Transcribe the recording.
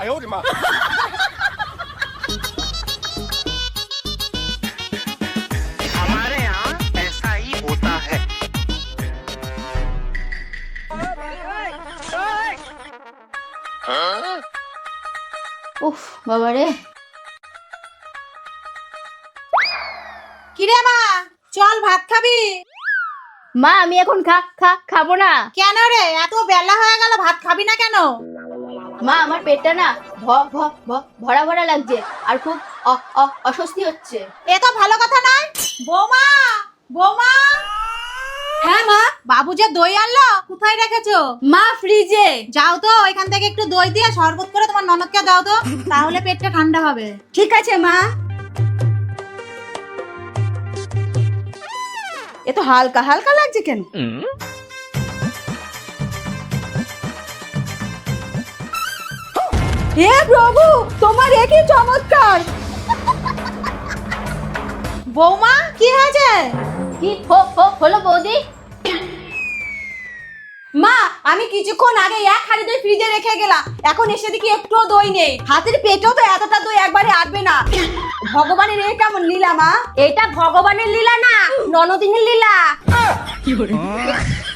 呦我的妈！हमारे यहाँ ऐसा ही होता है। উফ বাবা রে। কিরে মা, চল ভাত খাবি? মা আমি এখন খাবো না। কেন রে, এত বেলা হয়ে গেল, ভাত খাবি না কেন? মা আমার পেটটা না ভরা ভরা লাগছে আর খুব অস্বস্তি হচ্ছে। এ তো ভালো কথা নয়। বৌমা, বৌমা। হ্যাঁ মা। বাবু যে দই আনলো, কোথায় রেখেছো? মা ফ্রিজে। যাও তো ওইখান থেকে একটু দই দিয়ে শরবত করে তোমার ননদকে দাও তো, তাহলে পেটটা ঠান্ডা হবে। ঠিক আছে মা। এ তো হালকা হালকা লাগছে কেন? হে প্রভু, তোমার এ কি চমৎকার! বৌমা কি হয়েছে? কি হলো বৌদি? মা আমি কিছুক্ষণ আগে এক হাঁড়ি দই ফ্রিজে রেখে গেলাম, এখন এসে দেখি একটুও দই নেই। হাতের পেটেও তো এতটা দই একবারে আটবে না। ভগবানের এ কেমন লীলা মা? এটা ভগবানের লীলা না, ননদিনীর লীলা।